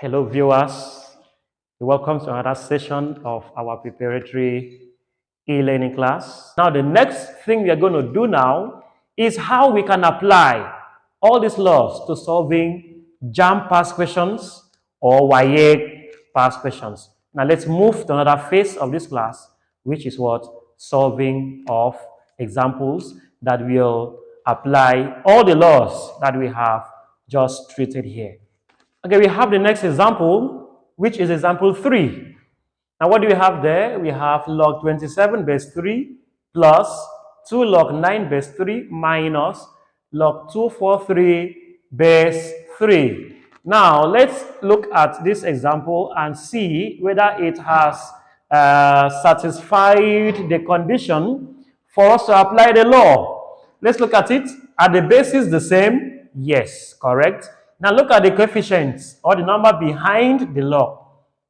Hello viewers, welcome to another session of our preparatory e-learning class. Now the next thing we are going to do now is how we can apply all these laws to solving JAMB past questions or WAEC past questions. Now let's move to another phase of this class, which is what? Solving of examples that will apply all the laws that we have just treated here. Okay, we have the next example, which is example 3. Now, what do we have there? We have log 27 base 3 plus 2 log 9 base 3 minus log 243 base 3. Now, let's look at this example and see whether it has satisfied the condition for us to apply the law. Let's look at it. Are the bases the same? Yes, correct. Now look at the coefficients or the number behind the log.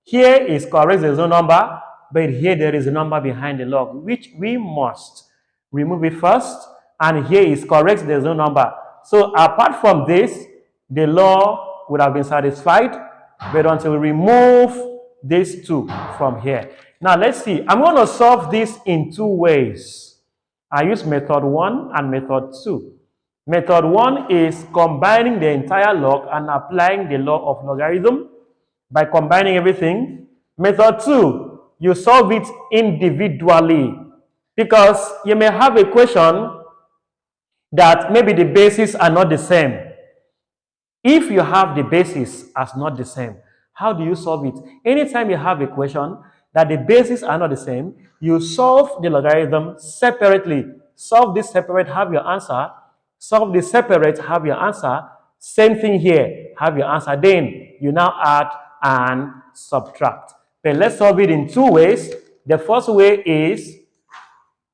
Here is correct, there is no number, but here there is a number behind the log, which we must remove it first. And here is correct, there is no number. So apart from this, the law would have been satisfied, but until we remove these two from here. Now let's see. I'm going to solve this in two ways. I use method 1 and method 2. Method 1 is combining the entire log and applying the law of logarithm by combining everything. Method 2, you solve it individually because you may have a question that maybe the bases are not the same. If you have the bases as not the same, how do you solve it? Anytime you have a question that the bases are not the same, you solve the logarithm separately. Solve this separate, have your answer. Solve this separate, have your answer. Same thing here, have your answer. Then you now add and subtract. But let's solve it in two ways. The first way is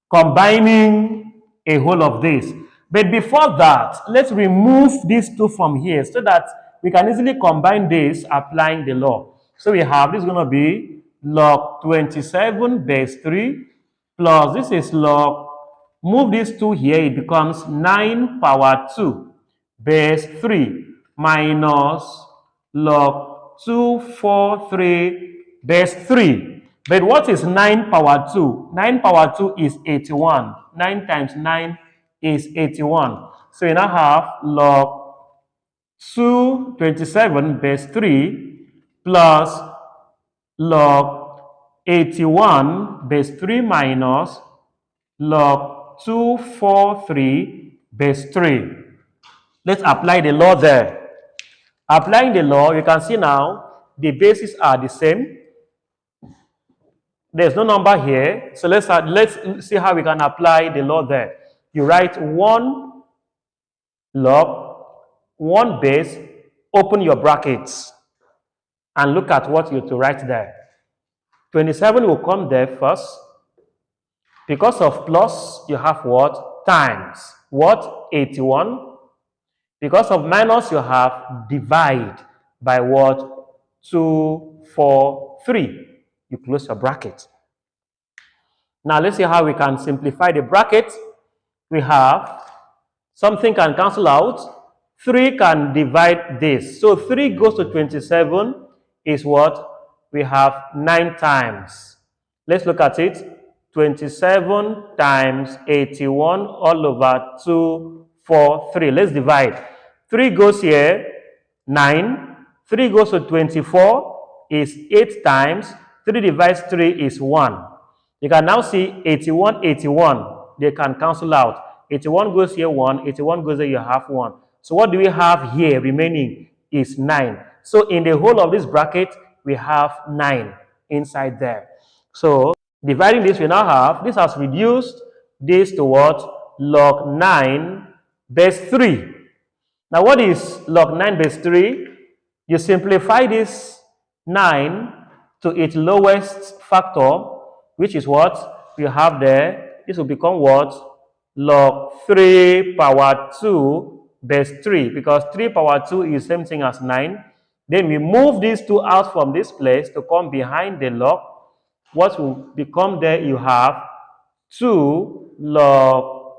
combining a whole of this. But before that, let's remove these two from here so that we can easily combine this applying the law. So we have this is going to be log 27 base 3 plus this is log, move these two here, it becomes 9 power 2 base 3 minus log 243 base 3. But what is 9 power 2? 9 power 2 is 81. 9 times 9 is 81. So you now have log 227 base 3 plus log 81 base 3 minus log 243 base 3. Let's apply the law there. Applying the law, you can see now the bases are the same. There's no number here. So let's see how we can apply the law there. You write 1 log, 1 base, open your brackets, and look at what you're to write there. 27 will come there first. Because of plus, you have what? Times. What? 81. Because of minus, you have divide by what? 2, 4, 3. You close your bracket. Now let's see how we can simplify the bracket. We have something can cancel out. 3 can divide this. So 3 goes to 27 is what? We have 9 times. Let's look at it. 27 times 81 all over 2, 4, 3. Let's divide. 3 goes here, 9. 3 goes to 24 is 8 times. 3 divides 3 is 1. You can now see 81, 81. They can cancel out. 81 goes here, 1. 81 goes there, you have 1. So what do we have here remaining is 9. So in the whole of this bracket, we have 9 inside there. So dividing this, we now have, this has reduced this to what? Log 9 base 3. Now what is log 9 base 3? You simplify this 9 to its lowest factor, which is what you have there. This will become what? Log 3 power 2 base 3, because 3 power 2 is the same thing as 9. Then we move these two out from this place to come behind the log. What will become there? You have 2 log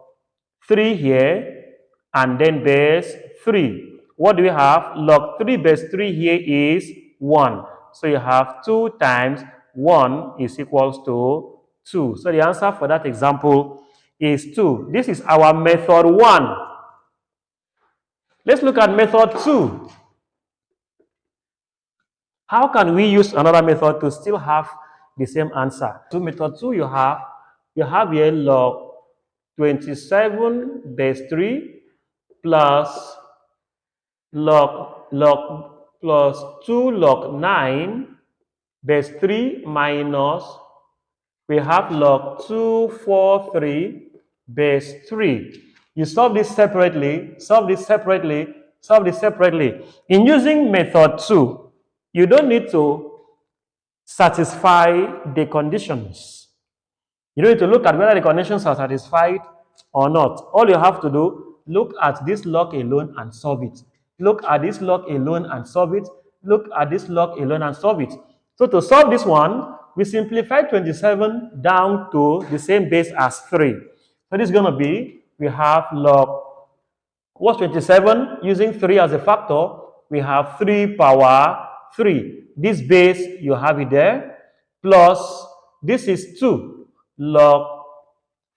3 here and then base 3. What do we have? Log 3 base 3 here is 1. So you have 2 times 1 is equals to 2. So the answer for that example is 2. This is our method 1. Let's look at method 2. How can we use another method to still have the same answer? So method 2, you have here log 27 base 3 plus plus 2 log 9 base 3 minus we have log 243 base 3. You solve this separately, solve this separately, solve this separately. In using method 2, you don't need to satisfy the conditions. You don't need to look at whether the conditions are satisfied or not. All you have to do, look at this log alone and solve it. Look at this log alone and solve it. Look at this log alone and solve it. So to solve this one, we simplify 27 down to the same base as 3. So this is going to be, we have log, what's 27? Using 3 as a factor, we have 3 power 3. This base, you have it there, plus this is 2 log.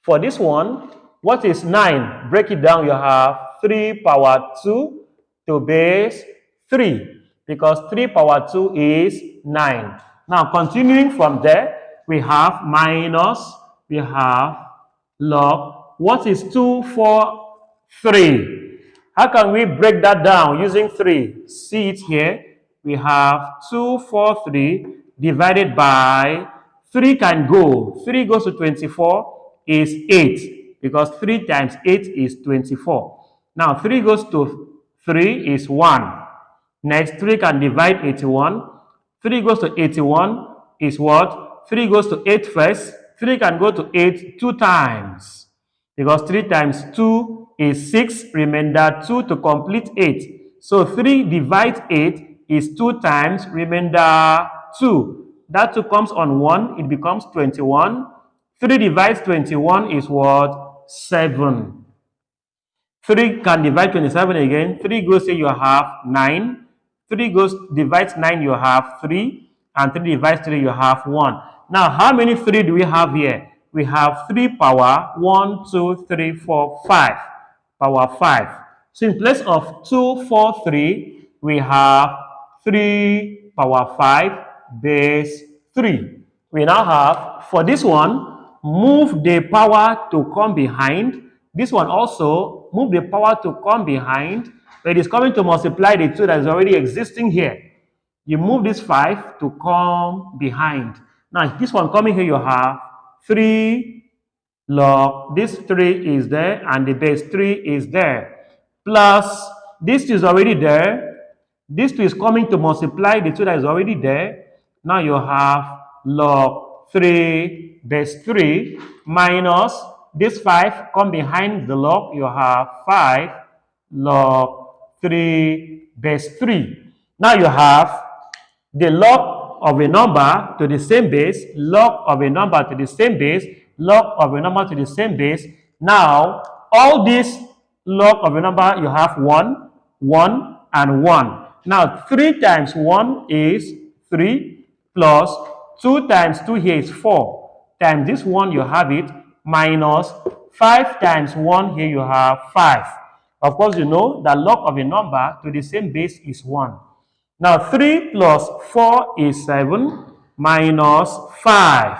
For this one, what is 9? Break it down, you have 3 power 2 to base 3, because 3 power 2 is 9. Now, continuing from there, we have minus, we have log. What is 2, 4, 3? How can we break that down using 3? See it here. We have 2, 4, 3 divided by 3 can go. 3 goes to 24 is 8, because 3 times 8 is 24. Now 3 goes to 3 is 1. Next, 3 can divide 81. 3 goes to 81 is what? 3 goes to 8 first. 3 can go to 8 2 times, because 3 times 2 is 6, remainder 2 to complete 8. So 3 divides 8 is 2 times, remainder 2. That 2 comes on 1, it becomes 21. 3 divides 21 is what? 7. 3 can divide 27 again. 3 goes here, you have 9. 3 goes divides 9, you have 3. And 3 divides 3, you have 1. Now, how many 3 do we have here? We have 3 power 1, 2, 3, 4, 5. Power 5. So in place of 2, 4, 3, we have 3 power 5 base 3. We now have, for this one, move the power to come behind. This one also, move the power to come behind. But it is coming to multiply the 2 that is already existing here. You move this 5 to come behind. Now, this one coming here, you have 3 log, this 3 is there, and the base 3 is there. Plus, this is already there. This 2 is coming to multiply the 2 that is already there. Now you have log 3 base 3 minus this 5 come behind the log. You have 5 log 3 base 3. Now you have the log of a number to the same base, log of a number to the same base, log of a number to the same base. Now, all these log of a number, you have 1, 1, and 1. Now, 3 times 1 is 3, plus 2 times 2 here is 4. Times this 1, you have it, minus 5 times 1 here, you have 5. Of course, you know that log of a number to the same base is 1. Now, 3 plus 4 is 7, minus 5.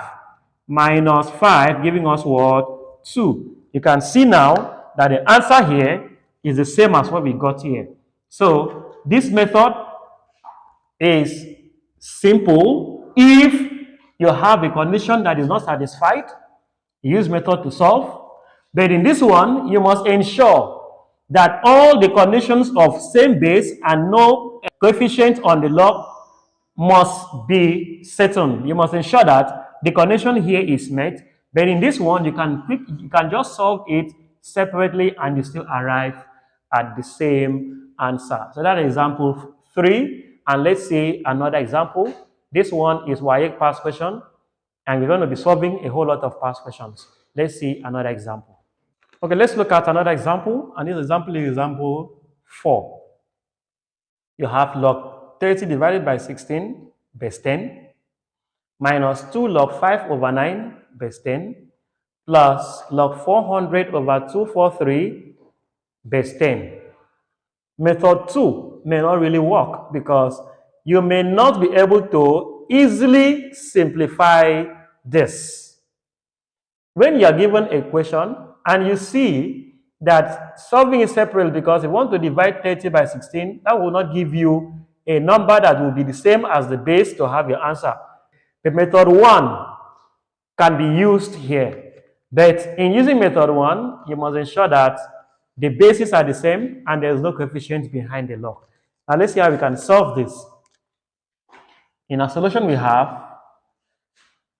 Minus 5 giving us what? 2. You can see now that the answer here is the same as what we got here. So, this method is simple. If you have a condition that is not satisfied, you use method to solve. But in this one, you must ensure that all the conditions of same base and no coefficient on the log must be certain. You must ensure that the condition here is met. But in this one, you can just solve it separately and you still arrive at the same answer. So that's example 3. And let's see another example. This one is WAEC past question, and we're going to be solving a whole lot of past questions. Let's see another example. Okay, let's look at another example, and this example is example 4. You have log 30 divided by 16 base 10 minus 2 log 5 over 9 base 10 plus log 400 over 243 base 10. Method 2 may not really work because you may not be able to easily simplify this. When you are given a question and you see that solving it separately because you want to divide 30 by 16, that will not give you a number that will be the same as the base to have your answer. The method 1 can be used here. But in using method 1, you must ensure that the bases are the same and there is no coefficient behind the log. Now let's see how we can solve this. In our solution we have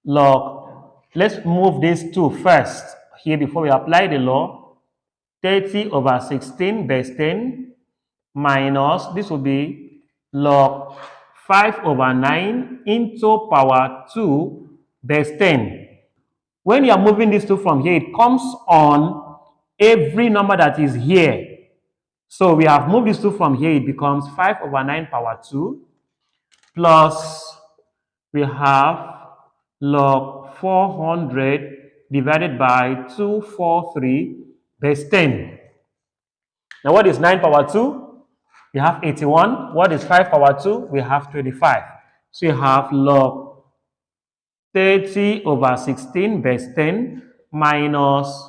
log, let's move these two first here before we apply the law. 30 over 16 base 10 minus, this will be log 5 over 9 into power 2 base 10. When you are moving these two from here, it comes on every number that is here. So we have moved these two from here, it becomes 5 over 9 power 2 plus we have log 400 divided by 243 base 10. Now what is 9 power 2? We have 81. What is 5 power 2? We have 25. So you have log 30 over 16 base 10 minus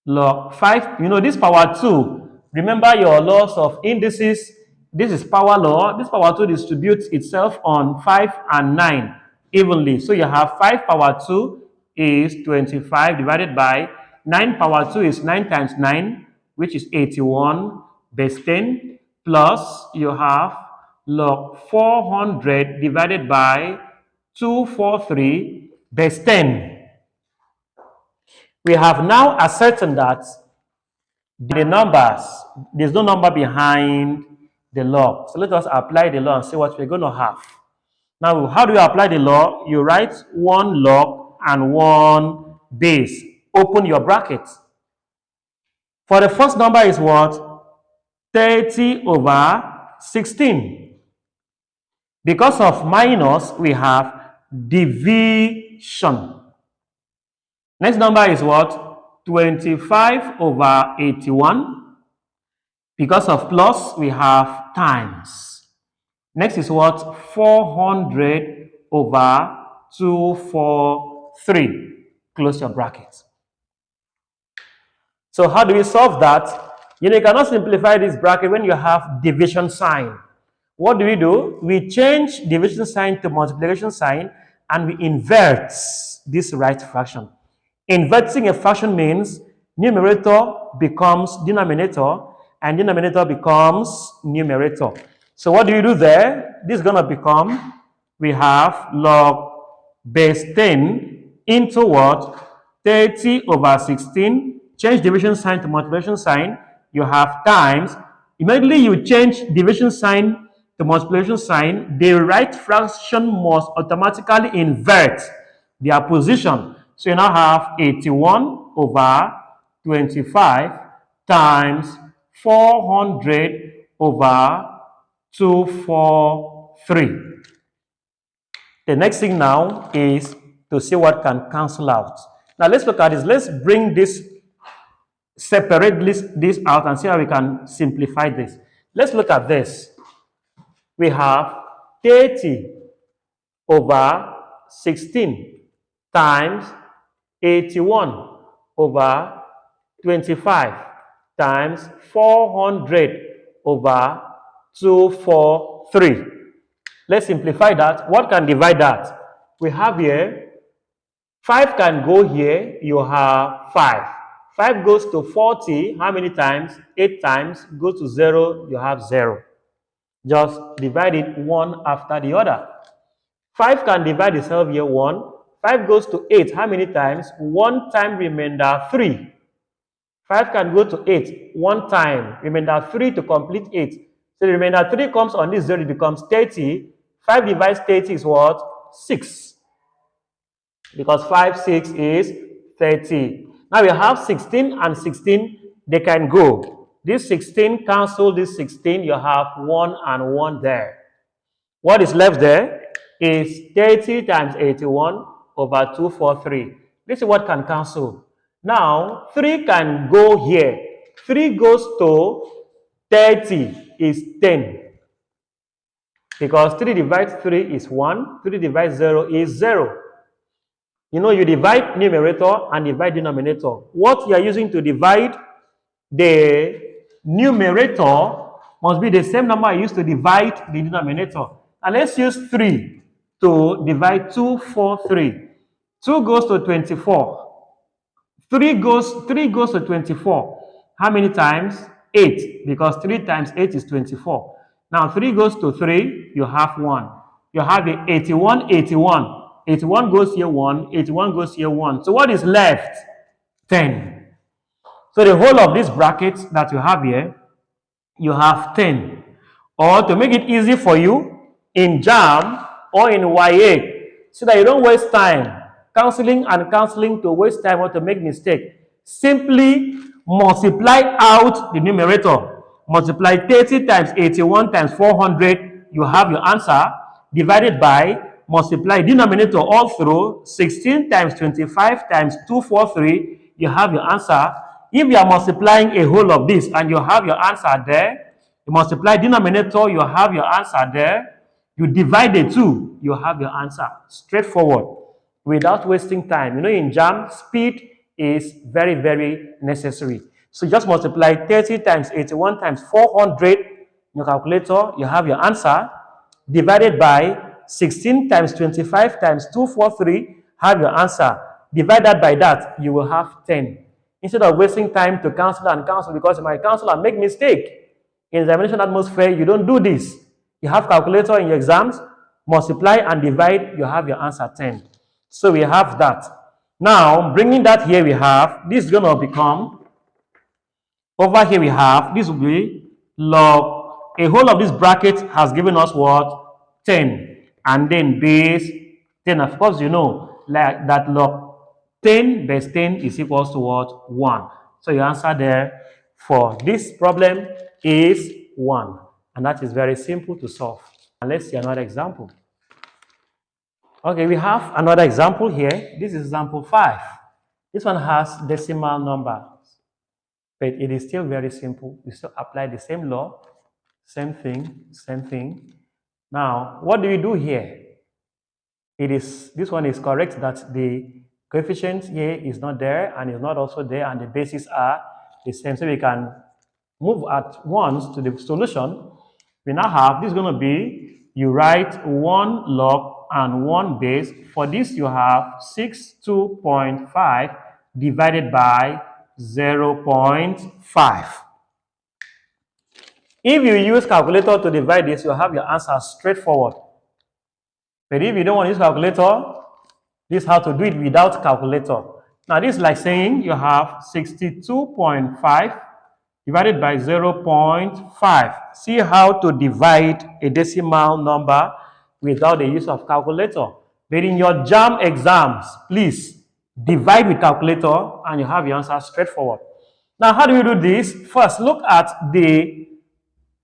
log 5. You know this power 2. Remember your laws of indices. This is power law. This power 2 distributes itself on 5 and 9 evenly. So you have 5 power 2 is 25 divided by 9 power 2 is 9 times 9, which is 81 base 10 plus you have log 400 divided by 243 base 10. We have now ascertained that the numbers, there's no number behind the log. So let us apply the law and see what we're going to have. Now, how do you apply the law? You write one log and one base. Open your brackets. For the first number is what? 30 over 16. Because of minus, we have division. Next number is what? 25 over 81. Because of plus, we have times. Next is what? 400 over 243. Close your brackets. So how do we solve that? You cannot simplify this bracket when you have division sign. What do? We change division sign to multiplication sign and we invert this right fraction. Inverting a fraction means numerator becomes denominator and denominator becomes numerator. So what do there? This is going to become, we have log base 10 into what? 30 over 16. Change division sign to multiplication sign. You have times. Immediately you change division sign to multiplication sign, the right fraction must automatically invert their position. So you now have 81 over 25 times 400 over 243. The next thing now is to see what can cancel out. Now let's look at this. Let's bring this, separate this out and see how we can simplify this. Let's look at this. We have 30 over 16 times 81 over 25 times 400 over 243. Let's simplify that. What can divide that? We have here 5 can go here. You have 5. 5 goes to 40. How many times? 8 times. Go to 0. You have 0. Just divide it one after the other. 5 can divide itself here 1. 5 goes to 8. How many times? 1 time remainder 3. 5 can go to 8. 1 time. Remainder 3 to complete 8. So the remainder 3 comes on this 0. It becomes 30. 5 divides 30 is what? 6. Because 5, 6 is 30. Now we have 16 and 16. They can go. This 16 cancel this 16. You have 1 and 1 there. What is left there is 30 times 81 over 243. This is what can cancel. Now, 3 can go here. 3 goes to 30 is 10. Because 3 divides 3 is 1. 3 divides 0 is 0. You know, you divide numerator and divide denominator. What you are using to divide the numerator must be the same number I used to divide the denominator. And let's use 3 to divide 2, 4, 3. 2 goes to 24. 3 goes to 24. How many times? 8. Because 3 times 8 is 24. Now 3 goes to 3, you have 1. You have the 81, 81. 81 goes here 1, 81 goes here 1. So what is left? 10. So the whole of this bracket that you have here, you have 10. Or to make it easy for you, in JAMB or in WAEC, so that you don't waste time counseling and counseling to waste time or to make mistake, simply multiply out the numerator. Multiply 30 times 81 times 400, you have your answer, divided by, multiply denominator all through, 16 times 25 times 243, you have your answer. If you are multiplying a whole of this and you have your answer there, you multiply denominator, you have your answer there. You divide the two, you have your answer. Straightforward, without wasting time. You know, in JAMB, speed is very, very necessary. So just multiply 30 times 81 times 400 in your calculator, you have your answer, divided by 16 times 25 times 243, have your answer. Divide that by that, you will have 10. Instead of wasting time to cancel and cancel, because you might cancel and make mistake. In examination atmosphere, you don't do this. You have calculator in your exams, multiply and divide, you have your answer 10. So we have that. Now, bringing that here, we have, this is going to become, over here we have, this will be log, a whole of this bracket has given us what? 10. And then base 10. Of course, you know, like that log 10 base 10 is equals to what? 1. So your answer there for this problem is 1. And that is very simple to solve. And let's see another example. Okay, we have another example here. This is example 5. This one has decimal numbers, but it is still very simple. We still apply the same law, same thing, same thing. Now, what do we do here? This one is correct that the coefficient here is not there and is not also there, and the bases are the same. So we can move at once to the solution. We now have, this is going to be, you write 1 log and 1 base. For this, you have 62.5 divided by 0.5. If you use calculator to divide this, you have your answer straightforward. But if you don't want to use calculator, this is how to do it without calculator. Now, this is like saying you have 62.5 divided by 0.5. See how to divide a decimal number without the use of calculator. But in your JAMB exams, please divide with calculator and you have your answer straightforward. Now, how do we do this? First, look at the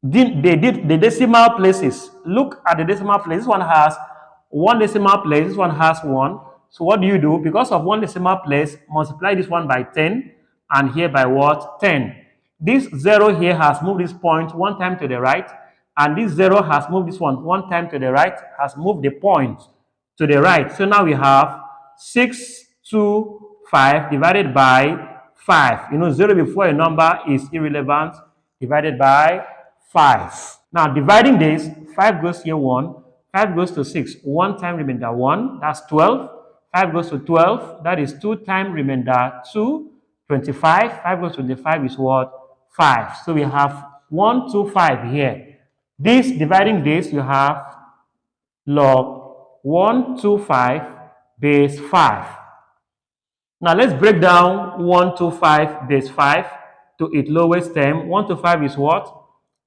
decimal places. Look at the decimal place. This one has 1 decimal place. This one has 1. So what do you do? Because of 1 decimal place, multiply this one by 10 and here by what? 10. This 0 here has moved this point 1 time to the right, and this 0 has moved this one 1 time to the right, has moved the point to the right. So now we have 625 divided by 5. You know, 0 before a number is irrelevant, divided by 5. Now, dividing this, 5 goes here 1, 5 goes to 6, 1 time remainder 1, that's 12. 5 goes to 12, that is 2 time remainder 2, 25. 5 goes to 25 is what? 5. So we have 1, 2, 5 here. This, dividing this, you have log 1, 2, 5 base 5. Now let's break down 1, 2, 5 base 5 to its lowest term. 1 to 5 is what?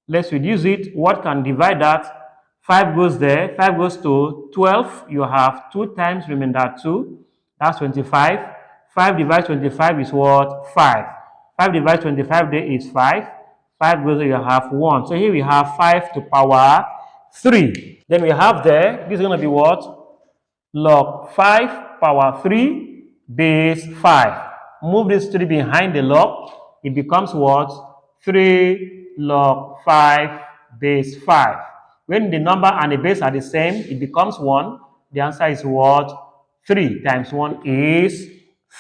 Let's reduce it. What can divide that? 5 goes there. 5 goes to 12. You have 2 times remainder 2. That's 25. 5 divides 25 is what? 5. 5 divides 25 there is 5. 5 goes there, you have 1. So here we have 5 to power 3. Then we have there, this is going to be what? Log 5 power 3 base 5. Move this 3 behind the log. It becomes what? 3 log 5 base 5. When the number and the base are the same, it becomes 1. The answer is what? 3 times 1 is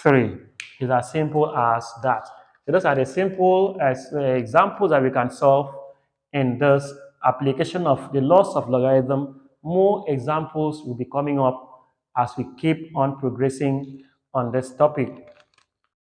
3. It's as simple as that. So those are the simple examples that we can solve in this application of the laws of logarithm. More examples will be coming up as we keep on progressing on this topic.